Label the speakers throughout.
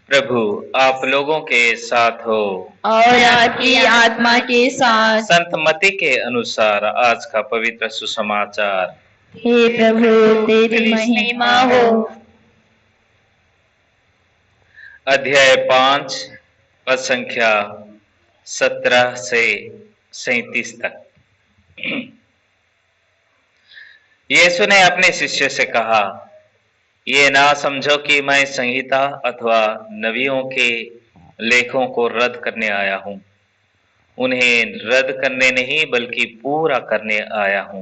Speaker 1: प्रभु आप लोगों के साथ हो
Speaker 2: और आपकी आत्मा के साथ।
Speaker 1: संत मती के अनुसार आज का पवित्र सुसमाचार।
Speaker 2: हे प्रभु तेरी महिमा हो।
Speaker 1: अध्याय 5 पद संख्या 17 से 37 तक। यीशु ने अपने शिष्य से कहा, ये ना समझो कि मैं संहिता अथवा नबियों के लेखों को रद्द करने आया हूं। उन्हें रद्द करने नहीं बल्कि पूरा करने आया हूं।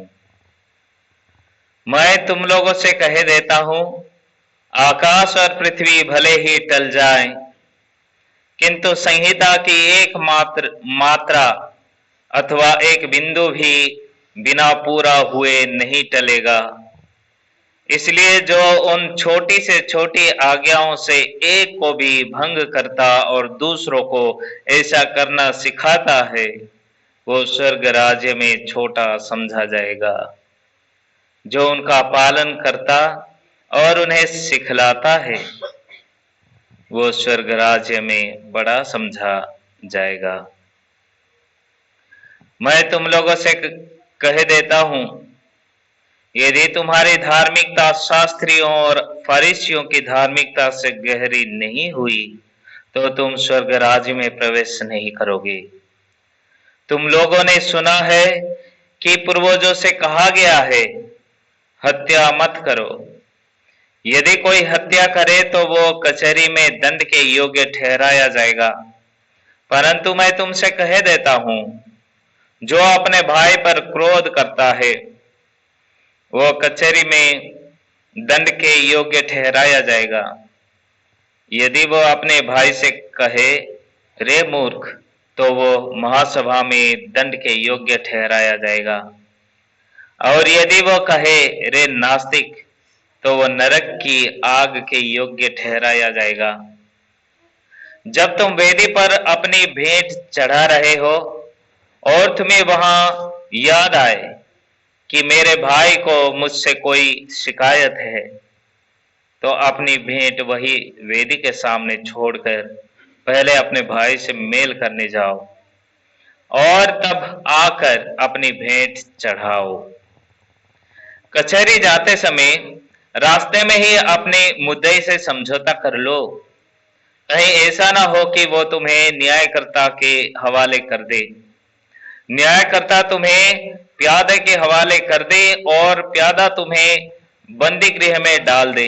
Speaker 1: मैं तुम लोगों से कह देता हूं, आकाश और पृथ्वी भले ही टल जाएं, किंतु संहिता की एक मात्रा अथवा एक बिंदु भी बिना पूरा हुए नहीं टलेगा। इसलिए जो उन छोटी से छोटी आज्ञाओं से एक को भी भंग करता और दूसरों को ऐसा करना सिखाता है, वो स्वर्ग राज्य में छोटा समझा जाएगा। जो उनका पालन करता और उन्हें सिखलाता है, वो स्वर्ग राज्य में बड़ा समझा जाएगा। मैं तुम लोगों से कह देता हूं, यदि तुम्हारी धार्मिकता शास्त्रियों और फरीसियों की धार्मिकता से गहरी नहीं हुई तो तुम स्वर्ग राज्य में प्रवेश नहीं करोगे। तुम लोगों ने सुना है कि पूर्वजों से कहा गया है, हत्या मत करो। यदि कोई हत्या करे तो वो कचहरी में दंड के योग्य ठहराया जाएगा। परंतु मैं तुमसे कह देता हूं, जो अपने भाई पर क्रोध करता है वो कचहरी में दंड के योग्य ठहराया जाएगा। यदि वो अपने भाई से कहे, रे मूर्ख, तो वो महासभा में दंड के योग्य ठहराया जाएगा। और यदि वो कहे, रे नास्तिक, तो वो नरक की आग के योग्य ठहराया जाएगा। जब तुम वेदी पर अपनी भेंट चढ़ा रहे हो और तुम्हें वहां याद आए कि मेरे भाई को मुझसे कोई शिकायत है, तो अपनी भेंट वही वेदी के सामने छोड़कर पहले अपने भाई से मेल करने जाओ और तब आकर अपनी भेंट चढ़ाओ। कचहरी जाते समय रास्ते में ही अपने मुद्दई से समझौता कर लो। कहीं ऐसा ना हो कि वो तुम्हें न्यायकर्ता के हवाले कर दे, न्यायकर्ता तुम्हें प्यादे के हवाले कर दे और प्यादा तुम्हें बंदी गृह में डाल दे।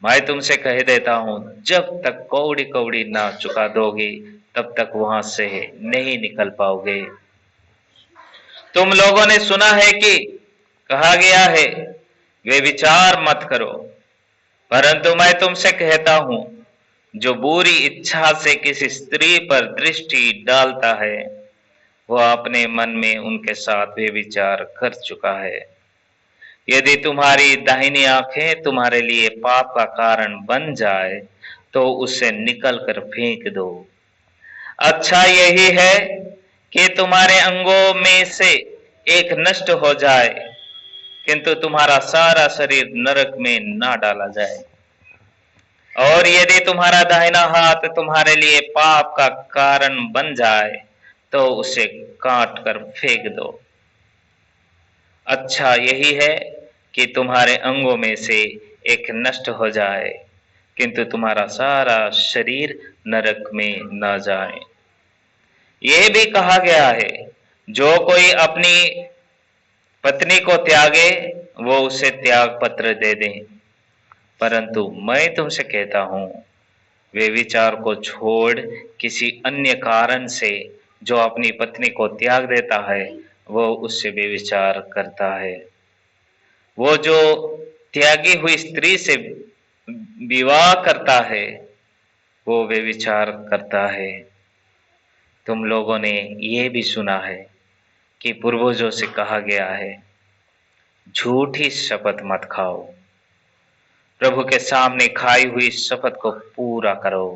Speaker 1: मैं तुमसे कह देता हूं, जब तक कौड़ी कौड़ी ना चुका दोगे तब तक वहां से नहीं निकल पाओगे। तुम लोगों ने सुना है कि कहा गया है, वे विचार मत करो। परंतु मैं तुमसे कहता हूं, जो बुरी इच्छा से किसी स्त्री पर दृष्टि डालता है वह अपने मन में उनके साथ वे विचार कर चुका है। यदि तुम्हारी दाहिनी आंखें तुम्हारे लिए पाप का कारण बन जाए तो उससे निकल कर फेंक दो। अच्छा यही है कि तुम्हारे अंगों में से एक नष्ट हो जाए, किंतु तुम्हारा सारा शरीर नरक में ना डाला जाए। और यदि तुम्हारा दाहिना हाथ तुम्हारे लिए पाप का कारण बन जाए तो उसे काट कर फेंक दो। अच्छा यही है कि तुम्हारे अंगों में से एक नष्ट हो जाए, किंतु तुम्हारा सारा शरीर नरक में न जाए। यह भी कहा गया है, जो कोई अपनी पत्नी को त्यागे वो उसे त्याग पत्र दे दे। परंतु मैं तुमसे कहता हूं, वे विचार को छोड़ किसी अन्य कारण से जो अपनी पत्नी को त्याग देता है वो उससे बेविचार करता है। वो जो त्यागी हुई स्त्री से विवाह करता है वो बेविचार करता है। तुम लोगों ने ये भी सुना है कि पूर्वजों से कहा गया है, झूठी शपथ मत खाओ। प्रभु के सामने खाई हुई शपथ को पूरा करो।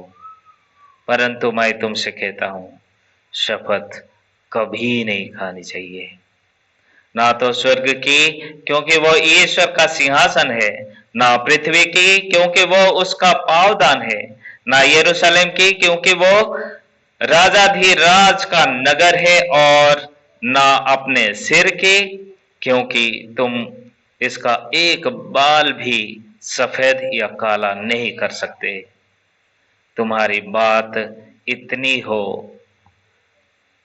Speaker 1: परंतु मैं तुमसे कहता हूं, शपथ कभी नहीं खानी चाहिए, ना तो स्वर्ग की क्योंकि वो ईश्वर का सिंहासन है, ना पृथ्वी की क्योंकि वो उसका पावदान है, ना यरूशलेम की, क्योंकि वो राजाधिराज का नगर है, और ना अपने सिर की, क्योंकि तुम इसका एक बाल भी सफेद या काला नहीं कर सकते। तुम्हारी बात इतनी हो,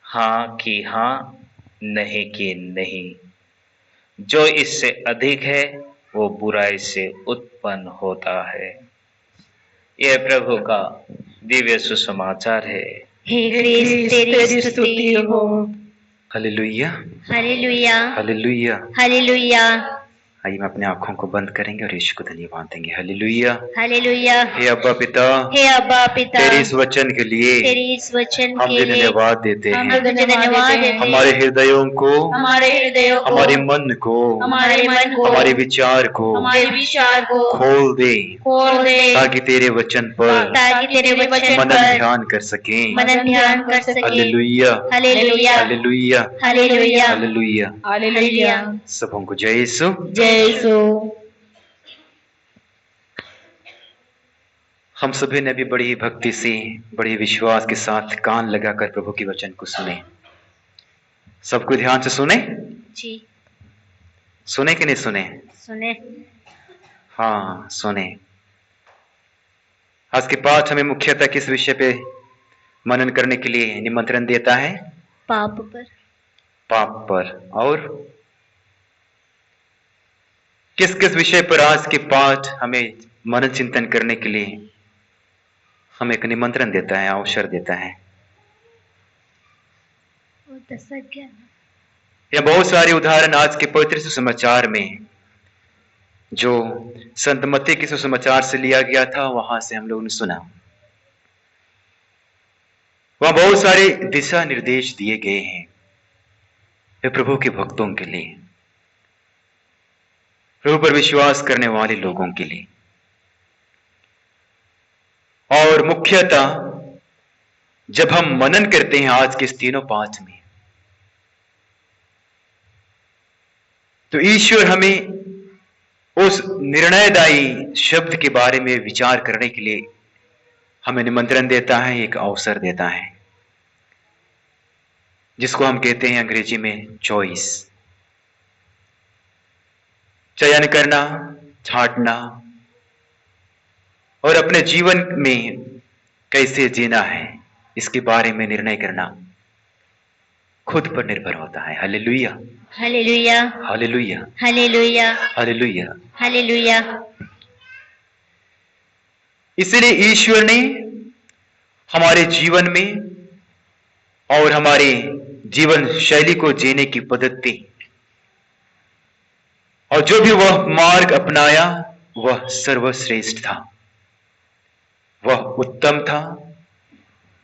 Speaker 1: हाँ कि हाँ, नहीं कि नहीं। जो इससे अधिक है वो बुराई से उत्पन्न होता है। यह प्रभु का दिव्य सुसमाचार है।
Speaker 2: हे क्रिस्त तेरी स्तुति हो।
Speaker 3: Hallelujah,
Speaker 2: hallelujah,
Speaker 3: hallelujah.
Speaker 2: हालेलुया,
Speaker 3: आइए, हम अपने आंखों को बंद करेंगे और यीशु को धन्यवाद देंगे। हालेलुया।
Speaker 2: हालेलुया।
Speaker 3: हे अब्बा पिता,
Speaker 2: हे अब्बा पिता,
Speaker 3: तेरे इस वचन के लिए
Speaker 2: तेरी इस वचन
Speaker 3: हम
Speaker 2: के
Speaker 3: तुझे
Speaker 2: लिए
Speaker 3: धन्यवाद देते
Speaker 2: हम
Speaker 3: हैं।
Speaker 2: तुझे धन्यवाद देते हैं।
Speaker 3: हमारे हृदयों को,
Speaker 2: हमारे हृदयों को,
Speaker 3: हमारे मन को,
Speaker 2: हमारे मन को,
Speaker 3: हमारे विचार को
Speaker 2: हमारे विचार को
Speaker 3: खोल दे,
Speaker 2: खोल दे,
Speaker 3: ताकि तेरे वचन पर
Speaker 2: ताकि तेरे वचन
Speaker 3: मनन
Speaker 2: पर
Speaker 3: ध्यान कर सके।
Speaker 2: मनन ध्यान कर सके।
Speaker 3: Hallelujah,
Speaker 2: hallelujah,
Speaker 3: hallelujah,
Speaker 2: hallelujah,
Speaker 3: hallelujah.
Speaker 2: Hallelujah.
Speaker 3: सबों को जय यीशु।
Speaker 2: जय यीशु।
Speaker 3: हम सभी ने भी बड़ी भक्ति से, बड़े विश्वास के साथ कान लगाकर प्रभु के वचन को सुने। सबको ध्यान से सुने।
Speaker 2: जी,
Speaker 3: सुने कि नहीं सुने?
Speaker 2: सुने।
Speaker 3: हाँ, सुने। आज के पाठ हमें मुख्यतः किस विषय पे मनन करने के लिए निमंत्रण देता है?
Speaker 2: पाप पर।
Speaker 3: पाप पर। और किस किस विषय पर आज के पाठ हमें मनन चिंतन करने के लिए हमें एक निमंत्रण देता है, अवसर देता है? यह बहुत सारे उदाहरण आज के पवित्र सुसमाचार में, जो संत मत्ती के सुसमाचार से लिया गया था, वहां से हम लोगों ने सुना। वहां बहुत सारे दिशा निर्देश दिए गए हैं वे प्रभु के भक्तों के लिए, प्रभु पर विश्वास करने वाले लोगों के लिए। और मुख्यतः जब हम मनन करते हैं आज के इस तीनों पाठ में, तो ईश्वर हमें उस निर्णयदायी शब्द के बारे में विचार करने के लिए हमें निमंत्रण देता है, एक अवसर देता है, जिसको हम कहते हैं अंग्रेजी में चॉइस। चयन करना, छांटना, और अपने जीवन में कैसे जीना है इसके बारे में निर्णय करना खुद पर निर्भर होता है। Hallelujah,
Speaker 2: hallelujah,
Speaker 3: hallelujah,
Speaker 2: hallelujah,
Speaker 3: hallelujah.
Speaker 2: Hallelujah.
Speaker 3: इसलिए ईश्वर ने हमारे जीवन में और हमारे जीवन शैली को जीने की पद्धति और जो भी वह मार्ग अपनाया वह सर्वश्रेष्ठ था, वह उत्तम था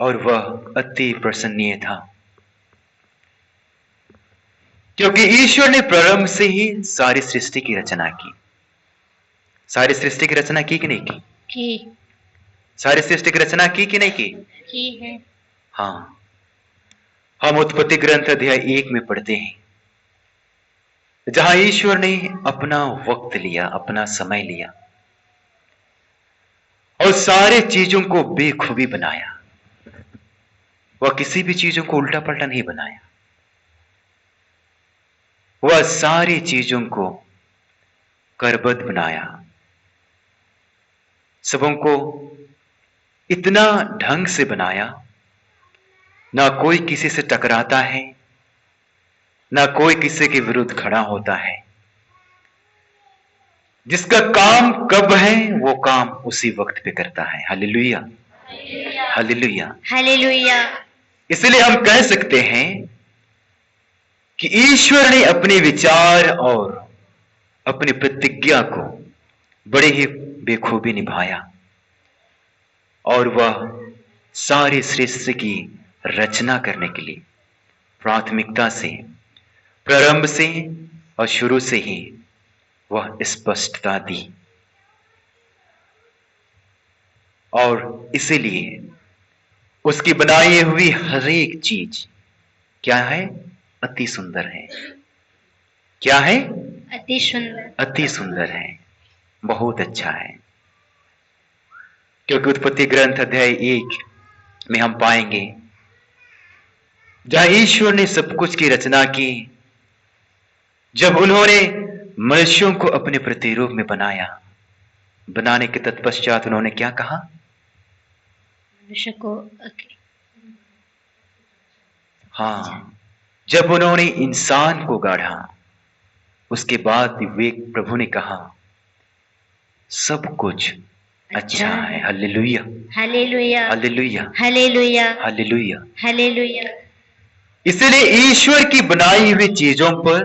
Speaker 3: और वह अति प्रसन्नीय था, क्योंकि ईश्वर ने प्रारंभ से ही सारी सृष्टि की रचना की। सारी सृष्टि की रचना की कि नहीं की?
Speaker 2: की।
Speaker 3: सारी सृष्टि की रचना की कि नहीं की?
Speaker 2: की है।
Speaker 3: हाँ, हम उत्पत्ति ग्रंथ अध्याय 1 में पढ़ते हैं, जहां ईश्वर ने अपना वक्त लिया, अपना समय लिया और सारे चीजों को बेखूबी बनाया। वह किसी भी चीजों को उल्टा पलटा नहीं बनाया, वह सारी चीजों को करबद्ध बनाया। सबों को इतना ढंग से बनाया, ना कोई किसी से टकराता है, ना कोई किसी के विरुद्ध खड़ा होता है। जिसका काम कब है वो काम उसी वक्त पे करता है। Hallelujah, hallelujah,
Speaker 2: hallelujah.
Speaker 3: इसलिए हम कह सकते हैं कि ईश्वर ने अपने विचार और अपनी प्रतिज्ञा को बड़े ही बेखूबी निभाया और वह सारी सृष्टि की रचना करने के लिए प्राथमिकता से, प्रारंभ से और शुरू से ही वह स्पष्टता दी। और इसीलिए उसकी बनाई हुई हर एक चीज क्या है? अति सुंदर है। क्या है?
Speaker 2: अति सुंदर।
Speaker 3: अति सुंदर है, बहुत अच्छा है। क्योंकि उत्पत्ति ग्रंथ अध्याय 1 में हम पाएंगे जहां ईश्वर ने सब कुछ की रचना की, जब उन्होंने मनुष्यों को अपने प्रतिरूप में बनाया, बनाने के तत्पश्चात उन्होंने क्या कहा?
Speaker 2: मनुष्य को
Speaker 3: हाँ, जब उन्होंने इंसान को गाढ़ा, उसके बाद विवेक प्रभु ने कहा सब कुछ अच्छा है। Hallelujah,
Speaker 2: hallelujah,
Speaker 3: hallelujah,
Speaker 2: hallelujah,
Speaker 3: hallelujah.
Speaker 2: Hallelujah.
Speaker 3: इसलिए ईश्वर की बनाई हुई चीजों पर,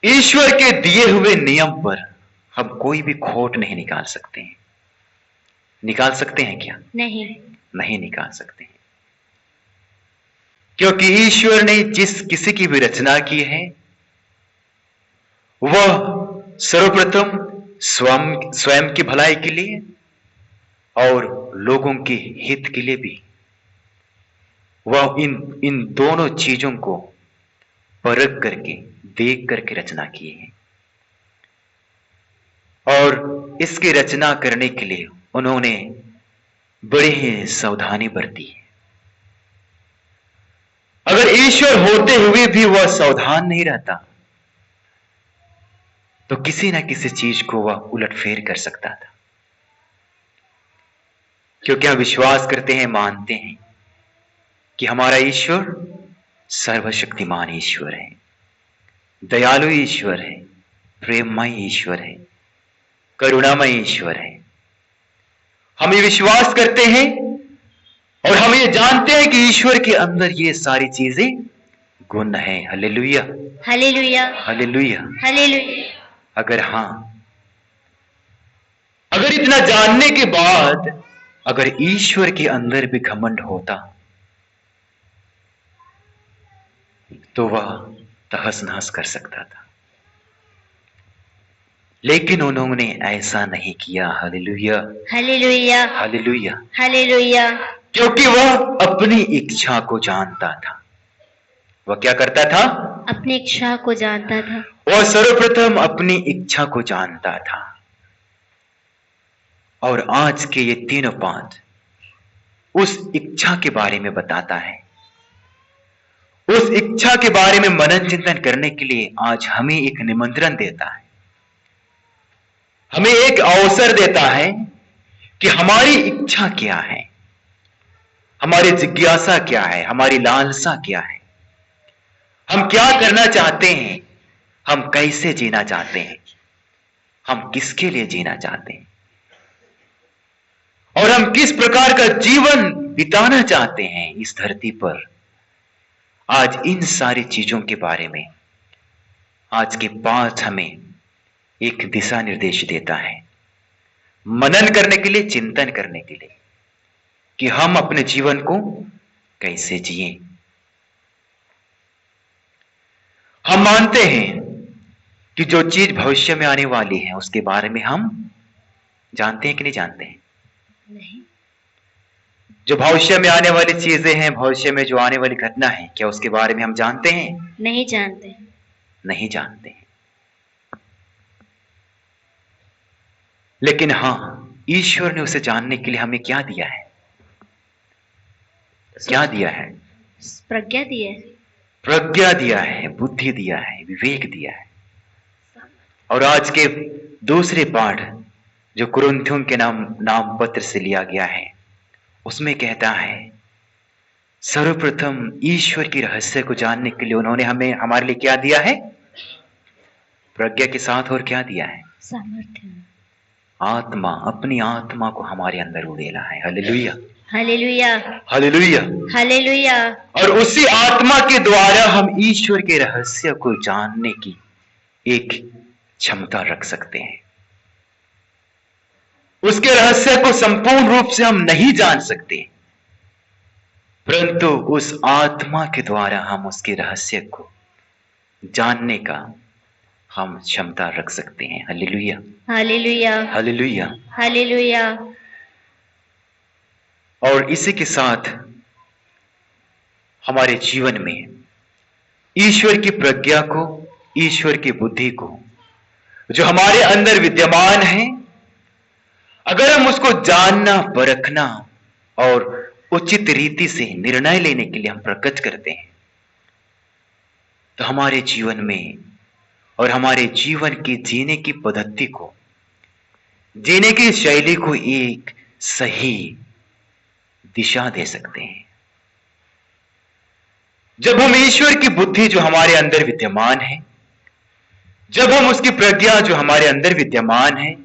Speaker 3: ईश्वर के दिए हुए नियम पर हम कोई भी खोट नहीं निकाल सकते हैं। निकाल सकते हैं क्या?
Speaker 2: नहीं,
Speaker 3: नहीं निकाल सकते हैं, क्योंकि ईश्वर ने जिस किसी की भी रचना की है वह सर्वप्रथम स्वयं की भलाई के लिए और लोगों के हित के लिए भी वह इन दोनों चीजों को परख करके, देख करके रचना किए हैं। और इसकी रचना करने के लिए उन्होंने बड़ी ही सावधानी बरती है। अगर ईश्वर होते हुए भी वह सावधान नहीं रहता तो किसी ना किसी चीज को वह उलटफेर कर सकता था, क्योंकि हम विश्वास करते हैं, मानते हैं कि हमारा ईश्वर सर्वशक्तिमान ईश्वर है, दयालु ईश्वर है, प्रेममय ईश्वर है, करुणामय ईश्वर है। हम ये विश्वास करते हैं और हम ये जानते हैं कि ईश्वर के अंदर ये सारी चीजें गुण है। Hallelujah,
Speaker 2: hallelujah,
Speaker 3: hallelujah.
Speaker 2: हालेलुया।
Speaker 3: अगर इतना जानने के बाद अगर ईश्वर के अंदर भी घमंड होता तो वह तहस नहस कर सकता था, लेकिन उन्होंने ऐसा नहीं किया। Hallelujah,
Speaker 2: hallelujah,
Speaker 3: hallelujah.
Speaker 2: हालेलुया।
Speaker 3: क्योंकि वह अपनी इच्छा को जानता था। वह क्या करता था?
Speaker 2: अपनी इच्छा को जानता था।
Speaker 3: वह सर्वप्रथम अपनी इच्छा को जानता था। और आज के ये तीनों पाठ उस इच्छा के बारे में बताता है। उस इच्छा के बारे में मनन चिंतन करने के लिए आज हमें एक निमंत्रण देता है, हमें एक अवसर देता है कि हमारी इच्छा क्या है, हमारी जिज्ञासा क्या है, हमारी लालसा क्या है, हम क्या करना चाहते हैं, हम कैसे जीना चाहते हैं, हम किसके लिए जीना चाहते हैं और हम किस प्रकार का जीवन बिताना चाहते हैं इस धरती पर। आज इन सारी चीजों के बारे में आज के पाठ हमें एक दिशा निर्देश देता है, मनन करने के लिए, चिंतन करने के लिए कि हम अपने जीवन को कैसे जिए। हम मानते हैं कि जो चीज भविष्य में आने वाली है उसके बारे में हम जानते हैं कि नहीं जानते हैं?
Speaker 2: नहीं।
Speaker 3: जो भविष्य में आने वाली चीजें हैं, भविष्य में जो आने वाली घटना है, क्या उसके बारे में हम जानते हैं?
Speaker 2: नहीं जानते।
Speaker 3: नहीं जानते हैं। लेकिन हां, ईश्वर ने उसे जानने के लिए हमें क्या दिया है? क्या दिया है?
Speaker 2: प्रज्ञा दी है।
Speaker 3: प्रज्ञा दिया है, बुद्धि दिया है, विवेक दिया है। और आज के दूसरे पाठ जो कुरिन्थियों के नाम पत्र से लिया गया है उसमें कहता है सर्वप्रथम ईश्वर की रहस्य को जानने के लिए उन्होंने हमारे लिए क्या दिया है? प्रज्ञा के साथ और क्या दिया है?
Speaker 2: सामर्थ्य,
Speaker 3: आत्मा, अपनी आत्मा को हमारे अंदर उड़ेला है। Hallelujah,
Speaker 2: hallelujah,
Speaker 3: hallelujah,
Speaker 2: hallelujah.
Speaker 3: और उसी आत्मा के द्वारा हम ईश्वर के रहस्य को जानने की एक क्षमता रख सकते हैं। उसके रहस्य को संपूर्ण रूप से हम नहीं जान सकते, परंतु उस आत्मा के द्वारा हम उसके रहस्य को जानने का हम क्षमता रख सकते हैं। Hallelujah,
Speaker 2: hallelujah,
Speaker 3: hallelujah,
Speaker 2: hallelujah.
Speaker 3: और इसी के साथ हमारे जीवन में ईश्वर की प्रज्ञा को, ईश्वर की बुद्धि को जो हमारे अंदर विद्यमान है, अगर हम उसको जानना, परखना और उचित रीति से निर्णय लेने के लिए हम प्रकट करते हैं, तो हमारे जीवन में और हमारे जीवन की जीने की पद्धति को, जीने की शैली को एक सही दिशा दे सकते हैं। जब हम ईश्वर की बुद्धि जो हमारे अंदर विद्यमान है, जब हम उसकी प्रज्ञा जो हमारे अंदर विद्यमान है,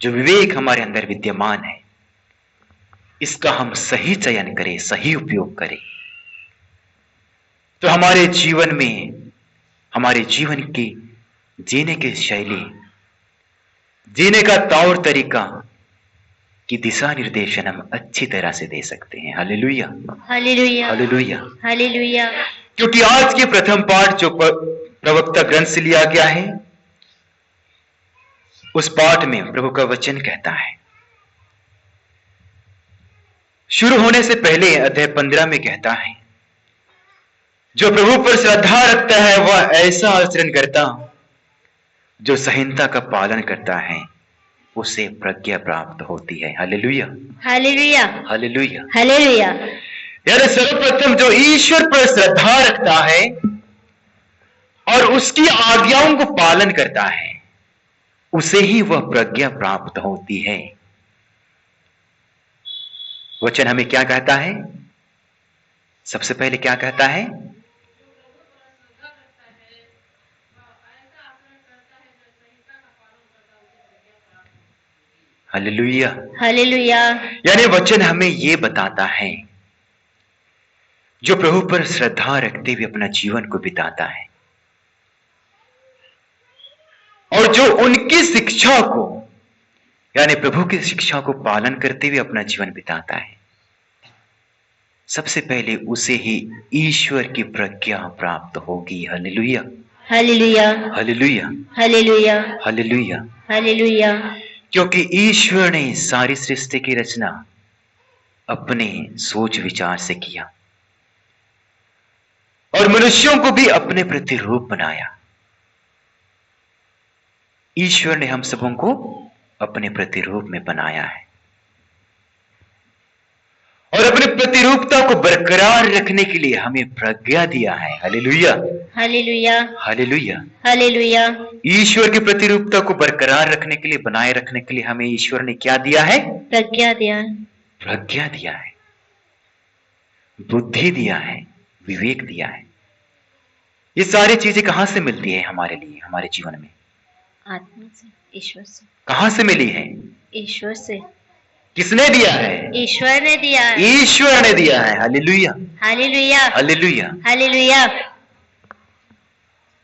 Speaker 3: जो विवेक हमारे अंदर विद्यमान है, इसका हम सही चयन करें, सही उपयोग करें, तो हमारे जीवन में, हमारे जीवन की जीने की शैली, जीने का तौर तरीका की दिशा निर्देशन हम अच्छी तरह से दे सकते हैं। Hallelujah,
Speaker 2: hallelujah,
Speaker 3: hallelujah.
Speaker 2: हालेलुया।
Speaker 3: क्योंकि आज के प्रथम पाठ जो प्रवक्ता ग्रंथ से लिया गया है, उस पाठ में प्रभु का वचन कहता है, शुरू होने से पहले अध्याय 15 में कहता है, जो प्रभु पर श्रद्धा रखता है वह ऐसा आचरण करता जो संहिता का पालन करता है, उसे प्रज्ञा प्राप्त होती है। Hallelujah,
Speaker 2: hallelujah,
Speaker 3: hallelujah,
Speaker 2: hallelujah.
Speaker 3: यानी सर्वप्रथम जो ईश्वर पर श्रद्धा रखता है और उसकी आज्ञाओं को पालन करता है, उसे ही वह प्रज्ञा प्राप्त होती है। वचन हमें क्या कहता है? सबसे पहले क्या कहता है? Hallelujah,
Speaker 2: hallelujah.
Speaker 3: यानी वचन हमें यह बताता है, जो प्रभु पर श्रद्धा रखते हुए अपना जीवन को बिताता है और जो उनकी शिक्षा को, यानी प्रभु की शिक्षा को पालन करते हुए अपना जीवन बिताता है, सबसे पहले उसे ही ईश्वर की प्रज्ञा प्राप्त होगी। Hallelujah,
Speaker 2: hallelujah,
Speaker 3: hallelujah,
Speaker 2: hallelujah,
Speaker 3: hallelujah.
Speaker 2: Hallelujah.
Speaker 3: क्योंकि ईश्वर ने सारी सृष्टि की रचना अपने सोच विचार से किया और मनुष्यों को भी अपने प्रतिरूप बनाया। ईश्वर ने हम सबों को अपने प्रतिरूप में बनाया है और अपने प्रतिरूपता को बरकरार रखने के लिए हमें प्रज्ञा दिया है। Hallelujah,
Speaker 2: hallelujah,
Speaker 3: hallelujah.
Speaker 2: हालेलुया।
Speaker 3: ईश्वर की प्रतिरूपता को बरकरार रखने के लिए, बनाए रखने के लिए हमें ईश्वर ने क्या दिया है?
Speaker 2: प्रज्ञा दिया है,
Speaker 3: प्रज्ञा दिया है, बुद्धि दिया है, विवेक दिया है। ये सारी चीजें कहां से मिलती है हमारे लिए, हमारे जीवन में?
Speaker 2: आत्मा से, ईश्वर से।
Speaker 3: कहां से मिली है?
Speaker 2: ईश्वर से।
Speaker 3: किसने दिया है?
Speaker 2: ईश्वर ने दिया है,
Speaker 3: ईश्वर ने दिया है। Hallelujah,
Speaker 2: hallelujah,
Speaker 3: hallelujah.
Speaker 2: हालेलुया।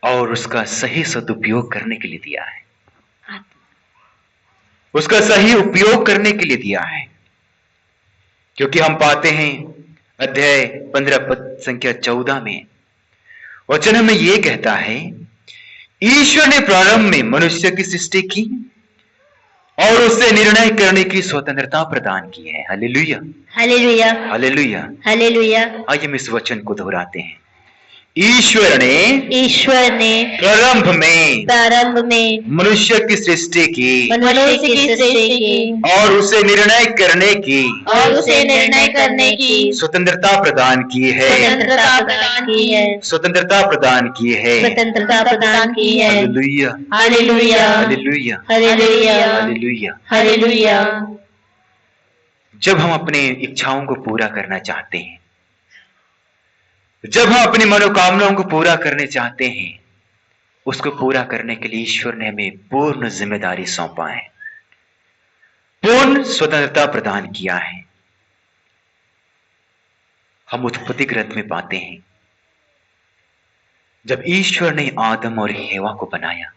Speaker 3: और उसका सही सदुपयोग करने के लिए दिया है,
Speaker 2: आत्मा।
Speaker 3: उसका सही उपयोग करने के लिए दिया है। क्योंकि हम पाते हैं अध्याय 15 पद संख्या 14 में वचन हमें यह कहता है, ईश्वर ने प्रारंभ में मनुष्य की सृष्टि की और उसे निर्णय करने की स्वतंत्रता प्रदान की है। Hallelujah,
Speaker 2: hallelujah,
Speaker 3: hallelujah.
Speaker 2: हालेलुया।
Speaker 3: आइए हम इस वचन को दोहराते हैं। ईश्वर ने प्रारंभ में मनुष्य की सृष्टि की
Speaker 2: मनुष्य की सृष्टि की
Speaker 3: और उसे निर्णय करने की स्वतंत्रता प्रदान की है,
Speaker 2: स्वतंत्रता प्रदान की है,
Speaker 3: स्वतंत्रता प्रदान की है।
Speaker 2: स्वतंत्रता प्रदान की है।
Speaker 3: Hallelujah,
Speaker 2: hallelujah,
Speaker 3: hallelujah,
Speaker 2: hallelujah,
Speaker 3: hallelujah.
Speaker 2: Hallelujah.
Speaker 3: जब हम अपने इच्छाओं को पूरा करना चाहते हैं, जब हम अपनी मनोकामनाओं को पूरा करने चाहते हैं, उसको पूरा करने के लिए ईश्वर ने हमें पूर्ण जिम्मेदारी सौंपा है, पूर्ण स्वतंत्रता प्रदान किया है। हम उत्पत्ति ग्रंथ में पाते हैं, जब ईश्वर ने आदम और हेवा को बनाया,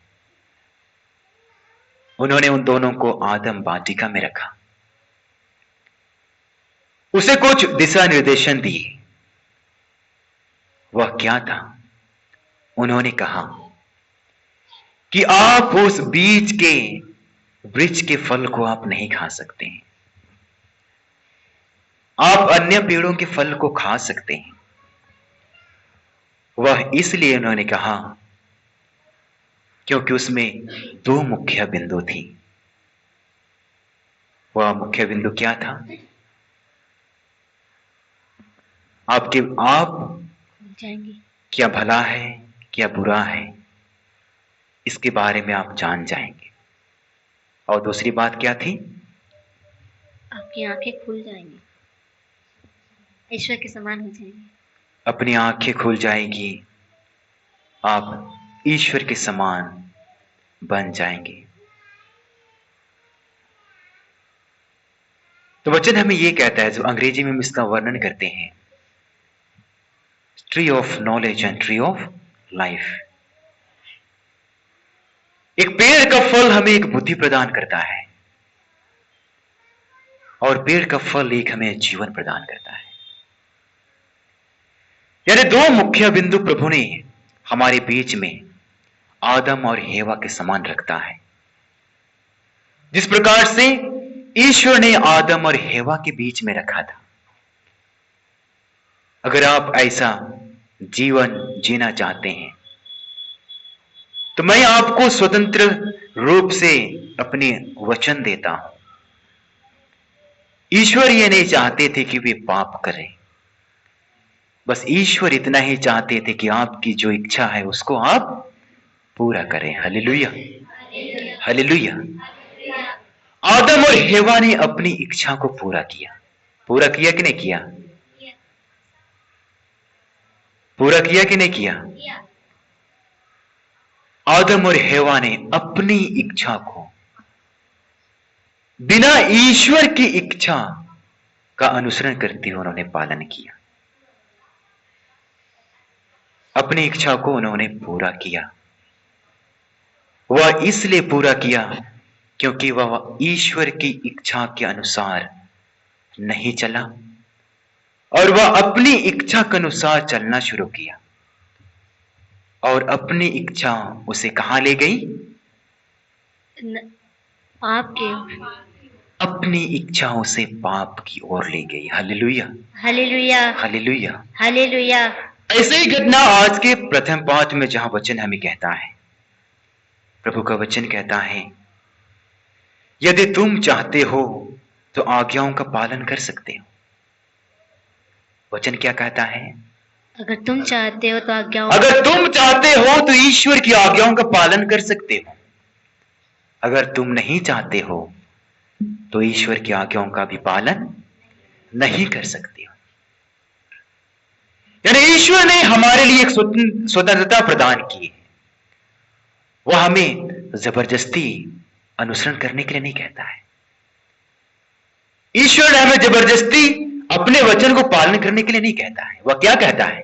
Speaker 3: उन्होंने उन दोनों को आदम वाटिका में रखा, उसे कुछ दिशा निर्देशन दिए। वह क्या था? उन्होंने कहा कि आप उस बीज के वृक्ष के फल को आप नहीं खा सकते हैं, आप अन्य पेड़ों के फल को खा सकते हैं। वह इसलिए उन्होंने कहा क्योंकि उसमें दो मुख्य बिंदु थी। वह मुख्य बिंदु क्या था? आप
Speaker 2: जाएंगे।
Speaker 3: क्या भला है, क्या बुरा है, इसके बारे में आप जान जाएंगे। और दूसरी बात क्या थी?
Speaker 2: आपकी आंखें खुल जाएंगी, ईश्वर के समान हो जाएंगे।
Speaker 3: अपनी आंखें खुल जाएगी, आप ईश्वर के समान बन जाएंगे। तो वचन हमें यह कहता है, जो अंग्रेजी में हम इसका वर्णन करते हैं, tree of knowledge and tree of life. एक पेड़ का फल हमें एक बुद्धि प्रदान करता है और पेड़ का फल एक हमें जीवन प्रदान करता है। यानी दो मुख्य बिंदु प्रभु ने हमारे बीच में आदम और हेवा के समान रखता है। जिस प्रकार से ईश्वर ने आदम और हेवा के बीच में रखा था, अगर आप ऐसा जीवन जीना चाहते हैं तो मैं आपको स्वतंत्र रूप से अपने वचन देता हूं। ईश्वर ये नहीं चाहते थे कि वे पाप करें, बस ईश्वर इतना ही चाहते थे कि आपकी जो इच्छा है उसको आप पूरा करें। Hallelujah, hallelujah. आदम और हेवा ने अपनी इच्छा को पूरा किया। पूरा किया कि नहीं किया? पूरा किया कि नहीं किया? आदम और हेवा ने अपनी इच्छा को बिना ईश्वर की इच्छा का अनुसरण करते हुए उन्होंने पालन किया। अपनी इच्छा को उन्होंने पूरा किया। वह इसलिए पूरा किया क्योंकि वह ईश्वर की इच्छा के अनुसार नहीं चला और वह अपनी इच्छा के अनुसार चलना शुरू किया और अपनी इच्छा उसे कहां ले गई?
Speaker 2: पाप के।
Speaker 3: अपनी इच्छा उसे पाप की ओर ले गई। Hallelujah,
Speaker 2: hallelujah,
Speaker 3: hallelujah,
Speaker 2: hallelujah.
Speaker 3: ऐसे ही घटना आज के प्रथम पाठ में जहां वचन हमें कहता है, प्रभु का वचन कहता है, यदि तुम चाहते हो तो आज्ञाओं का पालन कर सकते हो। वचन क्या कहता है?
Speaker 2: अगर तुम चाहते हो तो आज्ञाओं
Speaker 3: अगर तुम चाहते हो तो ईश्वर की आज्ञाओं का पालन कर सकते हो। अगर तुम नहीं चाहते हो तो ईश्वर की आज्ञाओं का भी पालन नहीं कर सकते हो। यानी ईश्वर ने हमारे लिए एक स्वतंत्रता प्रदान की है। वह हमें जबरदस्ती अनुसरण करने के लिए नहीं कहता है। ईश्वर ने हमें जबरदस्ती अपने वचन को पालन करने के लिए नहीं कहता है। वह क्या कहता है?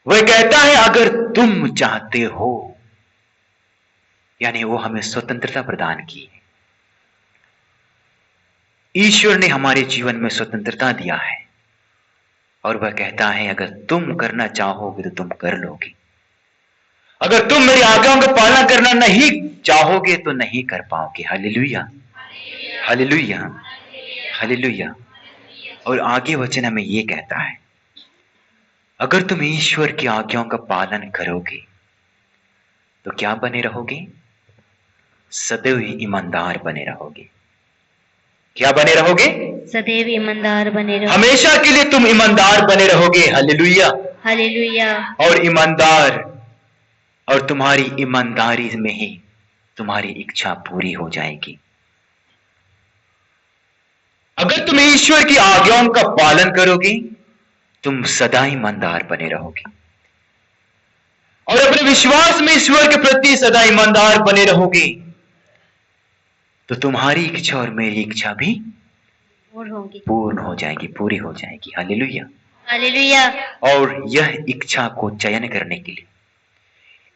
Speaker 3: वह कहता है अगर तुम चाहते हो, यानी वो हमें स्वतंत्रता प्रदान की है। ईश्वर ने हमारे जीवन में स्वतंत्रता दिया है और वह कहता है अगर तुम करना चाहोगे तो तुम कर लोगे। अगर तुम मेरी आज्ञाओं का पालन करना नहीं चाहोगे तो नहीं कर पाओगे। Hallelujah, hallelujah, hallelujah. और आगे वचन हमें यह कहता है, अगर तुम ईश्वर की आज्ञाओं का पालन करोगे तो क्या बने रहोगे? सदैव ईमानदार बने रहोगे। क्या बने रहोगे?
Speaker 2: सदैव ईमानदार बने रहो।
Speaker 3: हमेशा के लिए तुम ईमानदार बने रहोगे। Hallelujah,
Speaker 2: hallelujah.
Speaker 3: और ईमानदार, और तुम्हारी ईमानदारी में ही तुम्हारी इच्छा पूरी हो जाएगी। अगर तुम ईश्वर की आज्ञाओं का पालन करोगे तुम सदा ईमानदार बने रहोगे और अपने विश्वास में ईश्वर के प्रति सदा ईमानदार बने रहोगे तो तुम्हारी इच्छा और मेरी इच्छा भी पूर्ण हो जाएगी, पूरी हो जाएगी। Hallelujah,
Speaker 2: hallelujah.
Speaker 3: और यह इच्छा को चयन करने के लिए,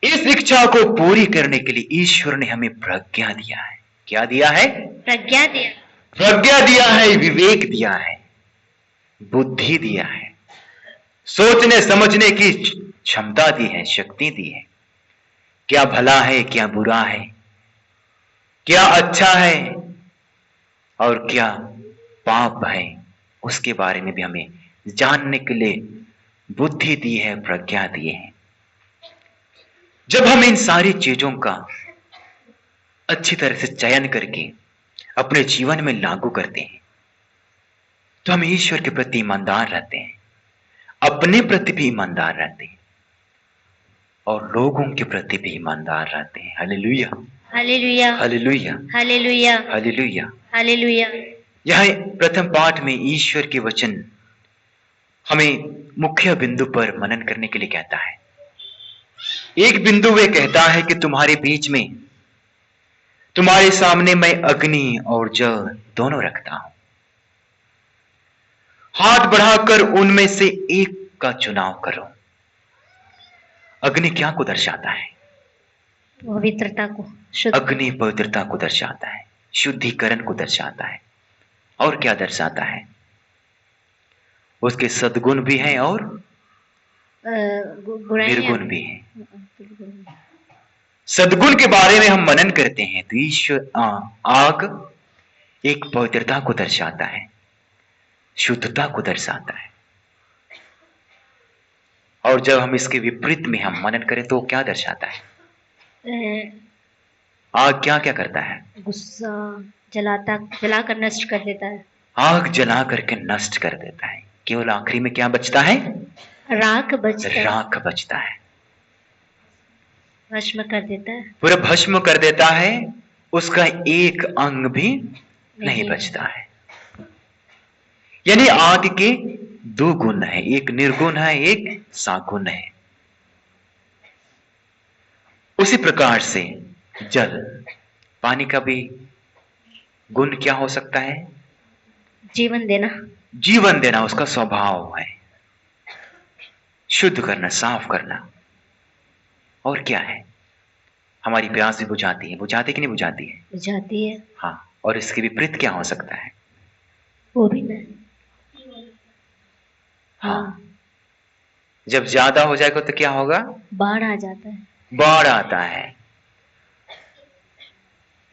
Speaker 3: इस इच्छा को पूरी करने के लिए ईश्वर ने हमें प्रज्ञा दिया है। क्या दिया है?
Speaker 2: प्रज्ञा दिया।
Speaker 3: प्रज्ञा दिया है, विवेक दिया है, बुद्धि दिया है, सोचने समझने की क्षमता दी है, शक्ति दी है। क्या भला है, क्या बुरा है, क्या अच्छा है और क्या पाप है, उसके बारे में भी हमें जानने के लिए बुद्धि दी है, प्रज्ञा दी है। जब हम इन सारी चीजों का अच्छी तरह से चयन करके अपने जीवन में लागू करते हैं तो हम ईश्वर के प्रति ईमानदार रहते हैं, अपने प्रति भी ईमानदार रहते हैं और लोगों के प्रति भी ईमानदार रहते हैं। Hallelujah,
Speaker 2: hallelujah,
Speaker 3: hallelujah,
Speaker 2: hallelujah,
Speaker 3: hallelujah.
Speaker 2: Hallelujah.
Speaker 3: यह प्रथम पाठ में ईश्वर के वचन हमें मुख्य बिंदु पर मनन करने के लिए कहता है। एक बिंदु वे कहता है कि तुम्हारे बीच में, तुम्हारे सामने मैं अग्नि और जल दोनों रखता हूं, हाथ बढ़ाकर उनमें से एक का चुनाव करो। अग्नि क्या को दर्शाता है?
Speaker 2: पवित्रता को, शुद्ध।
Speaker 3: अग्नि पवित्रता को दर्शाता है, शुद्धिकरण को दर्शाता है। और क्या दर्शाता है? उसके सद्गुण भी हैं और निर्गुण भी हैं। सद्गुण के बारे में हम मनन करते हैं तो ईश्वर आग एक पवित्रता को दर्शाता है, शुद्धता को दर्शाता है। और जब हम इसके विपरीत में हम मनन करें तो क्या दर्शाता है? आग क्या क्या करता है?
Speaker 2: गुस्सा, जलाकर नष्ट कर देता है।
Speaker 3: आग जला करके नष्ट कर देता है। केवल आखिरी में क्या बचता है?
Speaker 2: राख बचता है।
Speaker 3: राख बचता है,
Speaker 2: भस्म कर देता है,
Speaker 3: पूरा भस्म कर देता है। उसका एक अंग भी नहीं बचता है। यानी आग के दो गुण है, एक निर्गुण है, एक सागुण है। उसी प्रकार से जल, पानी का भी गुण क्या हो सकता है?
Speaker 2: जीवन देना।
Speaker 3: जीवन देना उसका स्वभाव है, शुद्ध करना, साफ करना। और क्या है? हमारी प्यास भी बुझाती है। बुझाती कि नहीं बुझाती है?
Speaker 2: बुझाती है।
Speaker 3: हाँ। और इसके विपरीत क्या हो सकता है?
Speaker 2: वो भी नहीं।
Speaker 3: हाँ। जब ज्यादा हो जाएगा तो क्या होगा?
Speaker 2: बाढ़ आ जाता है।
Speaker 3: बाढ़ आता है।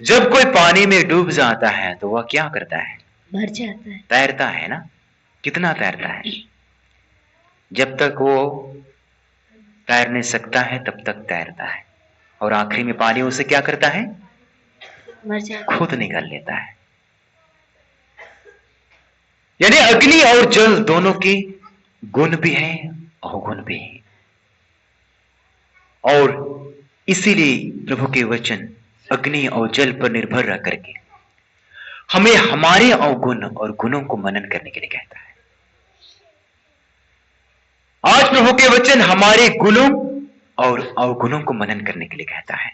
Speaker 3: जब कोई पानी में डूब जाता है तो वह क्या करता है?
Speaker 2: भर जाता है।
Speaker 3: तैरता है ना? कितना तैरता है? जब तक वो तैर नहीं सकता है तब तक तैरता है और आखिरी में पानी उसे क्या करता है?
Speaker 2: मर जाता है,
Speaker 3: खुद निकल लेता है। यानी अग्नि और जल दोनों के गुण भी हैं, अवगुण भी हैं। और इसीलिए प्रभु के वचन अग्नि और जल पर निर्भर रह करके हमें हमारे अवगुण और गुणों को मनन करने के लिए कहता है। आज प्रभु के वचन हमारे गुणों और अवगुणों को मनन करने के लिए कहता है।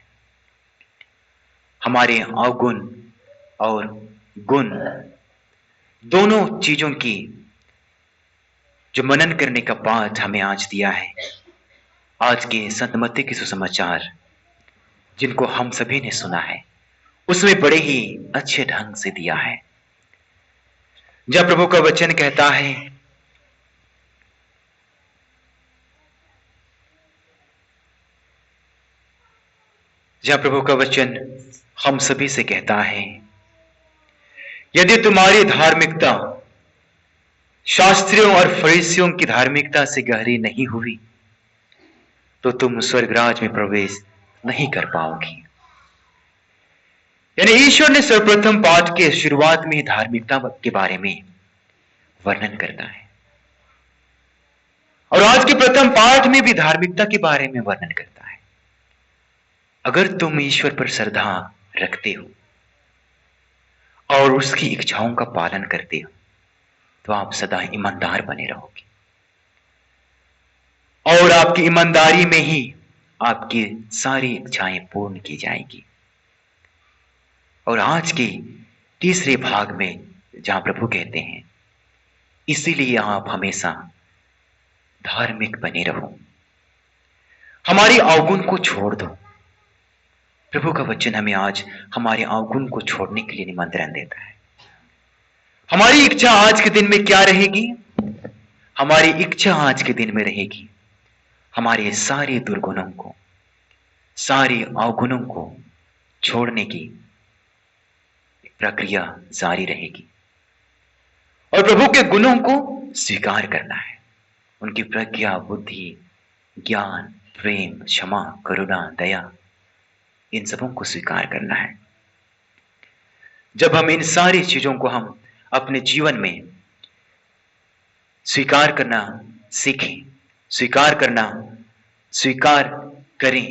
Speaker 3: हमारे अवगुण और गुण दोनों चीजों की जो मनन करने का पाठ हमें आज दिया है, आज के संत मत्ती के सुसमाचार जिनको हम सभी ने सुना है, उसमें बड़े ही अच्छे ढंग से दिया है। जब प्रभु का वचन कहता है, जब प्रभु का वचन हम सभी से कहता है, यदि तुम्हारी धार्मिकता शास्त्रियों और फरीसियों की धार्मिकता से गहरी नहीं हुई तो तुम स्वर्गराज में प्रवेश नहीं कर पाओगी। यानी ईश्वर ने सर्वप्रथम पाठ के शुरुआत में धार्मिकता के बारे में वर्णन करता है और आज के प्रथम पाठ में भी धार्मिकता के बारे में वर्णन करता है। अगर तुम ईश्वर पर श्रद्धा रखते हो और उसकी इच्छाओं का पालन करते हो तो आप सदा ईमानदार बने रहोगे और आपकी ईमानदारी में ही आपकी सारी इच्छाएं पूर्ण की जाएगी। और आज के तीसरे भाग में जहां प्रभु कहते हैं, इसीलिए आप हमेशा धार्मिक बने रहो, हमारी अवगुण को छोड़ दो। प्रभु का वचन हमें आज हमारे अवगुण को छोड़ने के लिए निमंत्रण देता है। हमारी इच्छा आज के दिन में क्या रहेगी? हमारी इच्छा आज के दिन में रहेगी हमारे सारे दुर्गुणों को, सारे अवगुणों को छोड़ने की प्रक्रिया जारी रहेगी और प्रभु के गुणों को स्वीकार करना है। उनकी प्रज्ञा, बुद्धि, ज्ञान, प्रेम, क्षमा, करुणा, दया, इन सबों को स्वीकार करना है। जब हम इन सारी चीजों को हम अपने जीवन में स्वीकार करना सीखें, स्वीकार करें,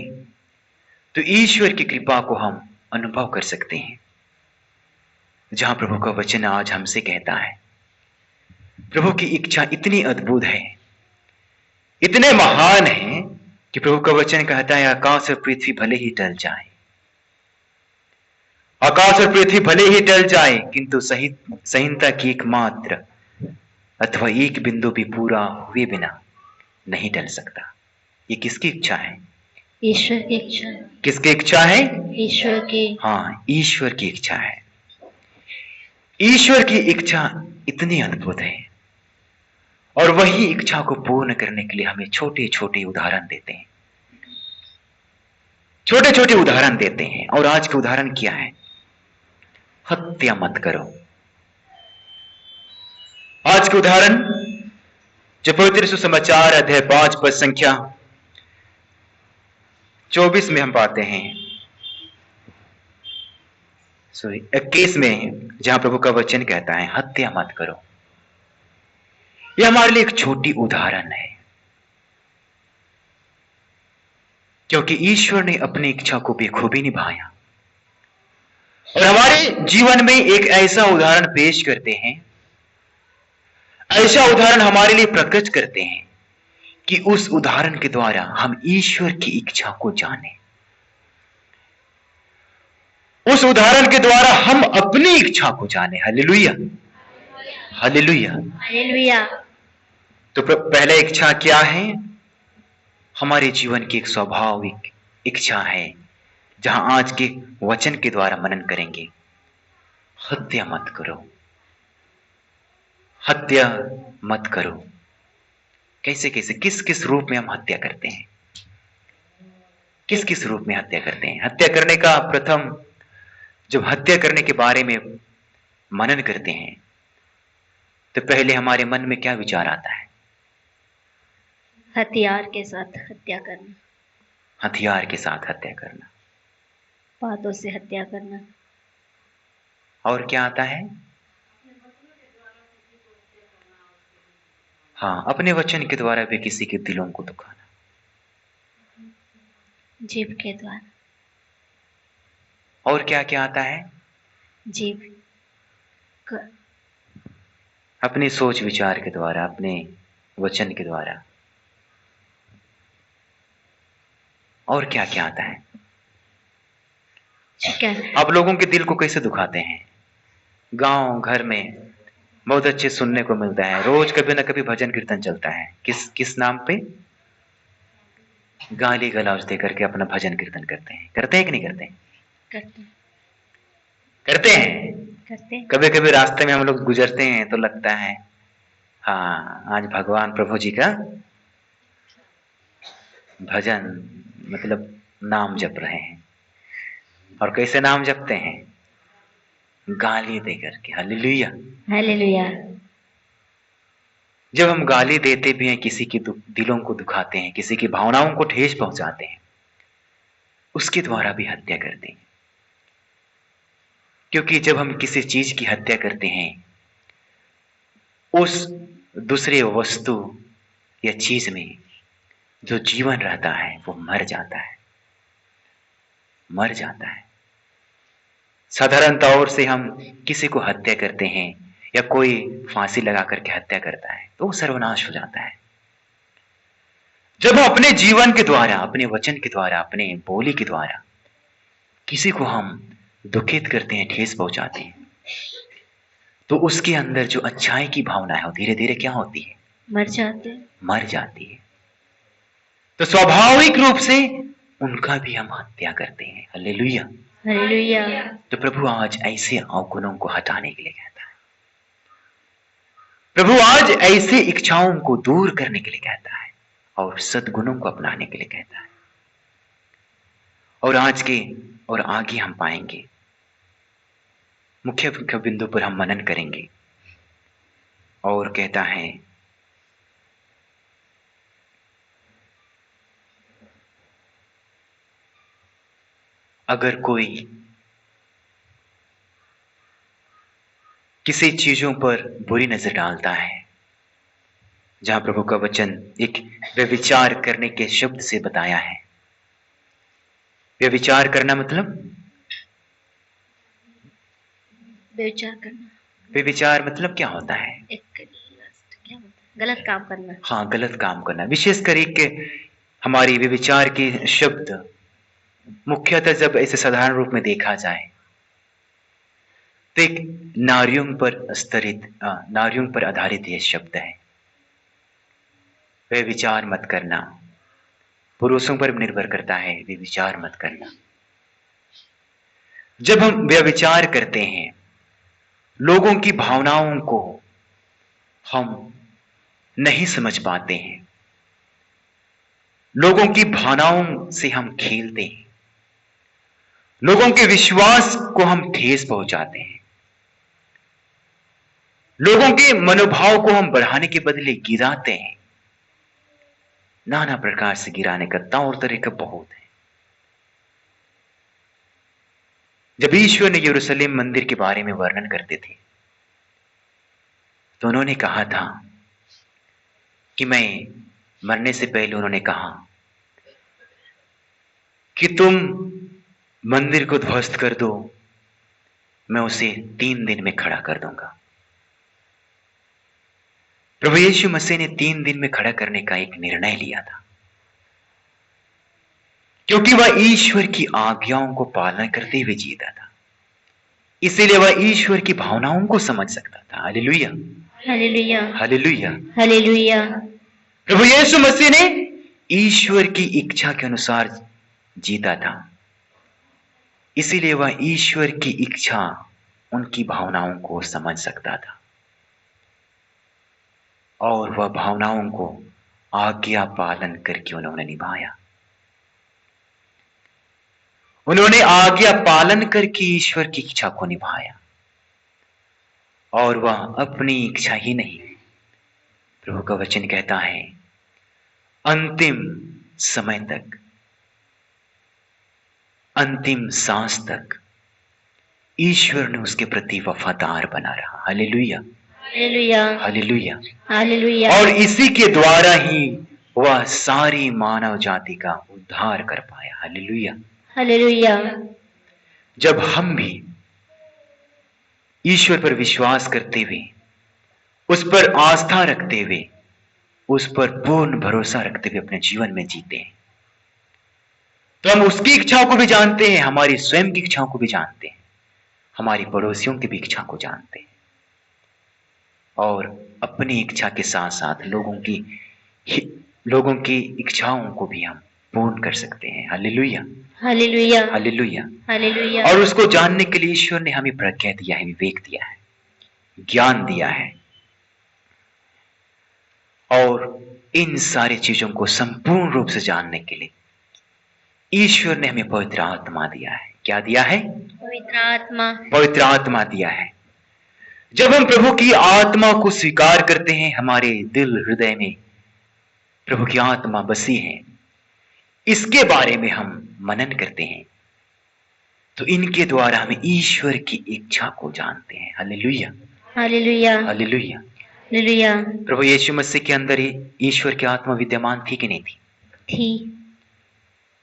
Speaker 3: तो ईश्वर की कृपा को हम अनुभव कर सकते हैं। जहां प्रभु का वचन आज हमसे कहता है, प्रभु की इच्छा इतनी अद्भुत है, इतने महान है कि प्रभु का वचन कहता है आकाश और पृथ्वी भले ही टल जाए, आकाश और पृथ्वी भले ही टल जाए, किंतु संहिता की एकमात्र अथवा एक बिंदु भी पूरा हुए बिना नहीं टल सकता। ये किसकी इच्छा है?
Speaker 2: ईश्वर की इच्छा।
Speaker 3: किसकी इच्छा है?
Speaker 2: ईश्वर की।
Speaker 3: हाँ, ईश्वर की इच्छा है। ईश्वर की इच्छा इतनी अद्भुत है और वही इच्छा को पूर्ण करने के लिए हमें छोटे छोटे उदाहरण देते हैं, छोटे छोटे उदाहरण देते हैं। और आज के उदाहरण क्या है? हत्या मत करो। आज के उदाहरण जो पवित्र सुसमाचार अध्याय 5 पद संख्या 24 में हम पाते हैं, 21 में, जहां प्रभु का वचन कहता है हत्या मत करो। यह हमारे लिए एक छोटी उदाहरण है, क्योंकि ईश्वर ने अपनी इच्छा को बेखूबी निभाया और हमारे जीवन में एक ऐसा उदाहरण पेश करते हैं, ऐसा उदाहरण हमारे लिए प्रकट करते हैं कि उस उदाहरण के द्वारा हम ईश्वर की इच्छा को जाने, उस उदाहरण के द्वारा हम अपनी इच्छा को जाने। Hallelujah, hallelujah,
Speaker 2: hallelujah.
Speaker 3: तो पहले इच्छा क्या है? हमारे जीवन की एक स्वाभाविक इच्छा है, जहां आज के वचन के द्वारा मनन करेंगे। हत्या मत करो, हत्या मत करो। कैसे कैसे, किस किस रूप में हम हत्या करते हैं? किस किस रूप में हत्या करते हैं? हत्या करने का प्रथम, जब हत्या करने के बारे में मनन करते हैं तो पहले हमारे मन में क्या विचार आता है?
Speaker 2: हथियार के साथ हत्या करना।
Speaker 3: हथियार के साथ हत्या करना।
Speaker 2: बातों से हत्या करना।
Speaker 3: और क्या आता है? हाँ, अपने वचन के द्वारा भी किसी के दिलों को दुखाना।
Speaker 2: जीभ के द्वारा।
Speaker 3: और क्या क्या आता है?
Speaker 2: जीभ
Speaker 3: अपने सोच विचार के द्वारा, अपने वचन के द्वारा। और क्या क्या आता है? आप लोगों के दिल को कैसे दुखाते हैं? गांव घर में बहुत अच्छे सुनने को मिलता है, रोज कभी ना कभी भजन कीर्तन चलता है। किस किस नाम पे? गाली गलौज दे करके अपना भजन कीर्तन करते हैं। करते हैं कि नहीं करते? करते हैं। कभी कभी रास्ते में हम लोग गुजरते हैं तो लगता है हाँ, आज भगवान प्रभु जी का भजन, मतलब नाम जप रहे हैं। और कैसे नाम जपते हैं? गाली दे करके। Hallelujah, hallelujah. जब हम गाली देते भी हैं, किसी के दिलों को दुखाते हैं, किसी की भावनाओं को ठेस पहुंचाते हैं, उसके द्वारा भी हत्या करते हैं। क्योंकि जब हम किसी चीज की हत्या करते हैं, उस दूसरे वस्तु या चीज में जो जीवन रहता है वो मर जाता है, मर जाता है। साधारण तौर से हम किसी को हत्या करते हैं या कोई फांसी लगा करके हत्या करता है तो वो सर्वनाश हो जाता है। जब हम अपने जीवन के द्वारा, अपने वचन के द्वारा, अपने बोली के द्वारा किसी को हम दुखित करते हैं, ठेस पहुंचाते हैं, तो उसके अंदर जो अच्छाई की भावना है वो धीरे धीरे क्या होती है? मर जाती है। तो स्वाभाविक रूप से उनका भी हम हत्या करते हैं। Hallelujah, hallelujah. तो प्रभु आज ऐसे अवगुणों को हटाने के लिए कहता है, प्रभु आज ऐसे इच्छाओं को दूर करने के लिए कहता है और सद्गुणों को अपनाने के लिए कहता है। और आज के और आगे हम पाएंगे, मुख्य बिंदु पर हम मनन करेंगे। और कहता है, अगर कोई किसी चीजों पर बुरी नजर डालता है, जहां प्रभु का वचन एक व्यभिचार करने के शब्द से बताया है। व्यभिचार करना मतलब,
Speaker 2: व्यभिचार करना,
Speaker 3: व्यभिचार मतलब क्या होता है?
Speaker 2: एक क्या होता है? गलत काम करना।
Speaker 3: हाँ, गलत काम करना। विशेषकर एक हमारी व्यभिचार के शब्द मुख्यतः जब ऐसे साधारण रूप में देखा जाए तो एक नारियों पर आधारित यह शब्द है। व्यभिचार मत करना, पुरुषों पर निर्भर करता है व्यभिचार मत करना। जब हम व्यभिचार करते हैं, लोगों की भावनाओं को हम नहीं समझ पाते हैं, लोगों की भावनाओं से हम खेलते हैं, लोगों के विश्वास को हम ठेस पहुंचाते हैं, लोगों के मनोभाव को हम बढ़ाने के बदले गिराते हैं। नाना प्रकार से गिराने का तौर तरीका बहुत है। जब ईश्वर ने यरूशलेम मंदिर के बारे में वर्णन करते थे तो उन्होंने कहा था कि मैं मरने से पहले उन्होंने कहा कि तुम मंदिर को ध्वस्त कर दो, मैं उसे 3 दिन में खड़ा कर दूंगा। प्रभु यीशु मसीह ने 3 दिन में खड़ा करने का एक निर्णय लिया था, क्योंकि वह ईश्वर की आज्ञाओं को पालन करते हुए जीता था। इसीलिए वह ईश्वर की भावनाओं को समझ सकता था। Hallelujah,
Speaker 2: hallelujah,
Speaker 3: hallelujah,
Speaker 2: hallelujah.
Speaker 3: प्रभु यीशु मसीह ने ईश्वर की इच्छा के अनुसार जीता था, इसीलिए वह ईश्वर की इच्छा, उनकी भावनाओं को समझ सकता था और वह भावनाओं को आज्ञा पालन करके उन्होंने निभाया। उन्होंने आज्ञा पालन करके ईश्वर की इच्छा को निभाया और वह अपनी इच्छा ही नहीं, प्रभु का वचन कहता है अंतिम समय तक, अंतिम सांस तक ईश्वर ने उसके प्रति वफादार बना रहा। Hallelujah,
Speaker 2: hallelujah,
Speaker 3: hallelujah,
Speaker 2: hallelujah.
Speaker 3: और इसी के द्वारा ही वह सारी मानव जाति का उद्धार कर पाया। Hallelujah,
Speaker 2: hallelujah.
Speaker 3: जब हम भी ईश्वर पर विश्वास करते हुए, उस पर आस्था रखते हुए, उस पर पूर्ण भरोसा रखते हुए अपने जीवन में जीते हैं, तो हम उसकी इच्छाओं को भी जानते हैं, हमारी स्वयं की इच्छाओं को भी जानते हैं, हमारी पड़ोसियों की भी इच्छा को जानते हैं और अपनी इच्छा के साथ साथ लोगों की इच्छाओं को भी हम पूर्ण कर सकते हैं। Hallelujah,
Speaker 2: hallelujah,
Speaker 3: hallelujah,
Speaker 2: hallelujah.
Speaker 3: और उसको जानने के लिए ईश्वर ने हमें प्रज्ञा दिया है, विवेक दिया है, ज्ञान दिया है और इन सारी चीजों को संपूर्ण रूप से जानने के लिए ईश्वर ने हमें पवित्र आत्मा दिया है। क्या दिया है?
Speaker 2: पवित्र आत्मा,
Speaker 3: पवित्र आत्मा दिया है। जब हम प्रभु की आत्मा को स्वीकार करते हैं, हमारे दिल हृदय में प्रभु की आत्मा बसी है, इसके बारे में हम मनन करते हैं, तो इनके द्वारा हम ईश्वर की इच्छा को जानते हैं। Hallelujah,
Speaker 2: hallelujah,
Speaker 3: hallelujah,
Speaker 2: hallelujah.
Speaker 3: प्रभु यीशु मसीह के अंदर ही ईश्वर की आत्मा विद्यमान थी कि नहीं थी?
Speaker 2: थी,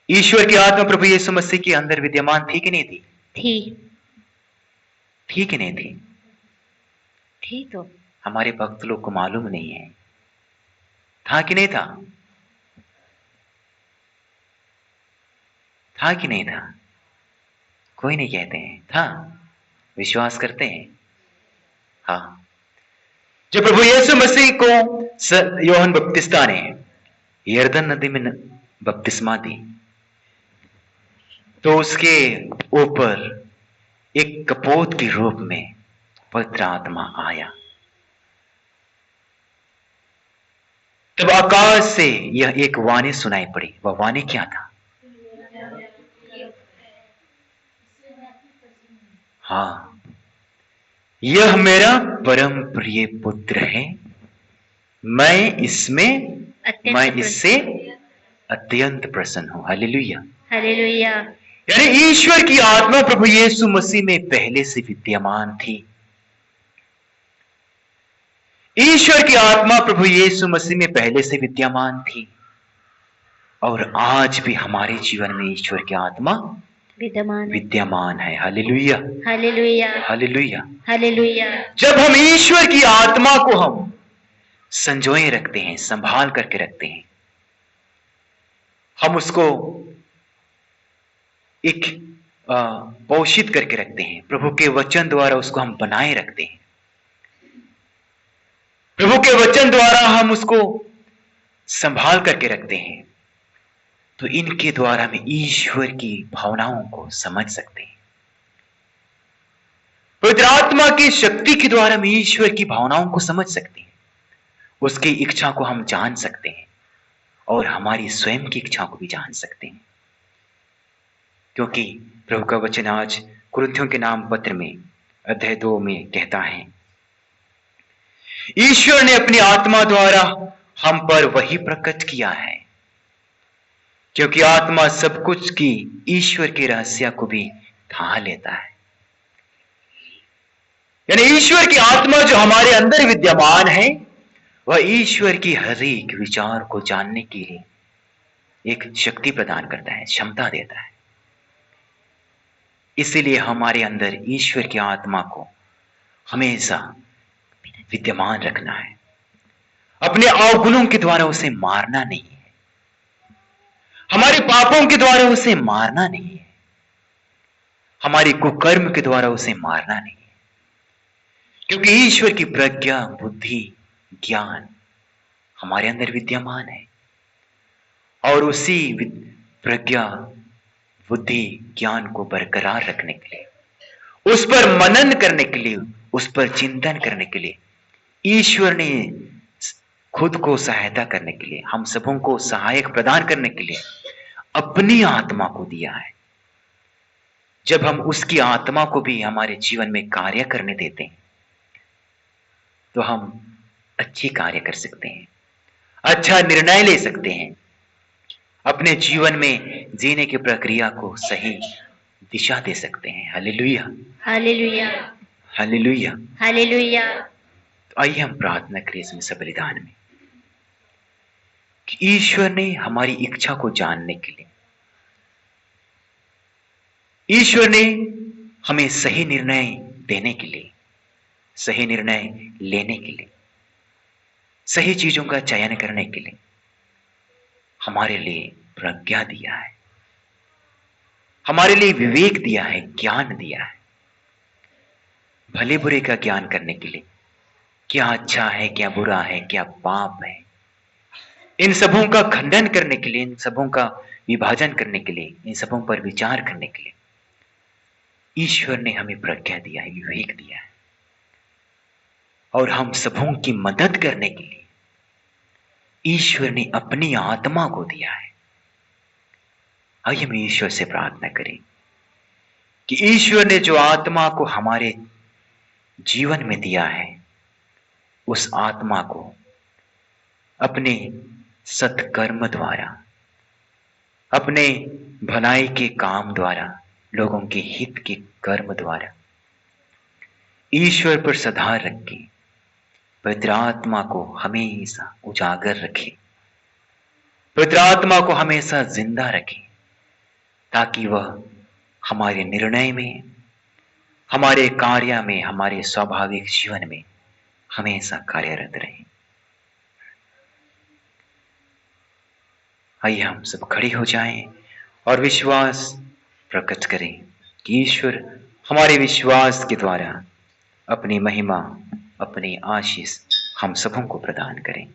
Speaker 3: ईश्वर की आत्मा प्रभु यीशु मसीह के अंदर विद्यमान थी कि नहीं थी?
Speaker 2: थी,
Speaker 3: थी कि नहीं थी?
Speaker 2: थी। तो
Speaker 3: हमारे भक्त लोग को मालूम नहीं है, था कि नहीं था? था कि नहीं था? कोई नहीं कहते हैं, था। विश्वास करते हैं। हाँ, जब प्रभु यीशु मसीह को यूहन्ना बपतिस्ता ने यरदन नदी में बपतिस्मा दी, तो उसके ऊपर एक कपोत के रूप में पवित्र आत्मा आया। तब आकाश से यह एक वाणी सुनाई पड़ी। वह वाणी क्या था? हाँ, यह मेरा परम प्रिय पुत्र है, मैं इससे अत्यंत प्रसन्न हूं। हालेलुया,
Speaker 2: हालेलुया,
Speaker 3: यानी ईश्वर की आत्मा प्रभु यीशु मसीह में पहले से विद्यमान थी ईश्वर की आत्मा प्रभु यीशु मसीह में पहले से विद्यमान थी और आज भी हमारे जीवन में ईश्वर की आत्मा विद्यमान है। Hallelujah,
Speaker 2: hallelujah,
Speaker 3: hallelujah.
Speaker 2: हालेलुया।
Speaker 3: जब हम ईश्वर की आत्मा को हम संजोए रखते हैं, संभाल करके रखते हैं, हम उसको एक पोषित करके रखते हैं, प्रभु के वचन द्वारा उसको हम बनाए रखते हैं, प्रभु के वचन द्वारा हम उसको संभाल करके रखते हैं, तो इनके द्वारा हम ईश्वर की भावनाओं को समझ सकते हैं। पवित्र आत्मा की शक्ति के द्वारा हम ईश्वर की भावनाओं को समझ सकते हैं, उसकी इच्छा को हम जान सकते हैं और हमारी स्वयं की इच्छा को भी जान सकते हैं। क्योंकि प्रभु का वचन आज कुरिन्थियों के नाम पत्र में अध्याय 2 में कहता है, ईश्वर ने अपनी आत्मा द्वारा हम पर वही प्रकट किया है, क्योंकि आत्मा सब कुछ की ईश्वर के रहस्य को भी ढा लेता है। यानी ईश्वर की आत्मा जो हमारे अंदर विद्यमान है, वह ईश्वर की हर एक विचार को जानने के लिए एक शक्ति प्रदान करता है, क्षमता देता है। इसीलिए हमारे अंदर ईश्वर की आत्मा को हमेशा विद्यमान रखना है। अपने अवगुणों के द्वारा उसे मारना नहीं है, हमारे पापों के द्वारा उसे मारना नहीं है, हमारे कुकर्म के द्वारा उसे मारना नहीं है, क्योंकि ईश्वर की प्रज्ञा, बुद्धि, ज्ञान हमारे अंदर विद्यमान है और उसी प्रज्ञा, बुद्धि, ज्ञान को बरकरार रखने के लिए, उस पर मनन करने के लिए, उस पर चिंतन करने के लिए ईश्वर ने खुद को सहायता करने के लिए, हम सबों को सहायक प्रदान करने के लिए अपनी आत्मा को दिया है। जब हम उसकी आत्मा को भी हमारे जीवन में कार्य करने देते हैं, तो हम अच्छी कार्य कर सकते हैं, अच्छा निर्णय ले सकते हैं, अपने जीवन में जीने की प्रक्रिया को सही दिशा दे सकते हैं। Hallelujah,
Speaker 2: hallelujah,
Speaker 3: hallelujah,
Speaker 2: hallelujah.
Speaker 3: तो आइए हम प्रार्थना करें इसमें सब बलिदान में कि ईश्वर ने हमारी इच्छा को जानने के लिए, ईश्वर ने हमें सही निर्णय देने के लिए, सही निर्णय लेने के लिए, सही चीजों का चयन करने के लिए हमारे लिए प्रज्ञा दिया है, हमारे लिए विवेक दिया है, ज्ञान दिया है, भले बुरे का ज्ञान करने के लिए, क्या अच्छा है, क्या बुरा है, क्या पाप है, इन सबों का खंडन करने के लिए, इन सबों का विभाजन करने के लिए, इन सबों पर विचार करने के लिए ईश्वर ने हमें प्रज्ञा दिया है, विवेक दिया है, और हम सबों की मदद करने के लिए ईश्वर ने अपनी आत्मा को दिया है। आइए हम ईश्वर से प्रार्थना करें कि ईश्वर ने जो आत्मा को हमारे जीवन में दिया है, उस आत्मा को अपने सत्कर्म द्वारा, अपने भलाई के काम द्वारा, लोगों के हित के कर्म द्वारा ईश्वर पर सदा रखे, पवित्र आत्मा को हमेशा उजागर रखे, पवित्र आत्मा को हमेशा जिंदा रखे, ताकि वह हमारे निर्णय में, हमारे कार्य में, हमारे स्वाभाविक जीवन में हमेशा कार्यरत रहे। आइए हम सब खड़े हो जाएं और विश्वास प्रकट करें कि ईश्वर हमारे विश्वास के द्वारा अपनी महिमा, अपनी आशीष हम सबों को प्रदान करें।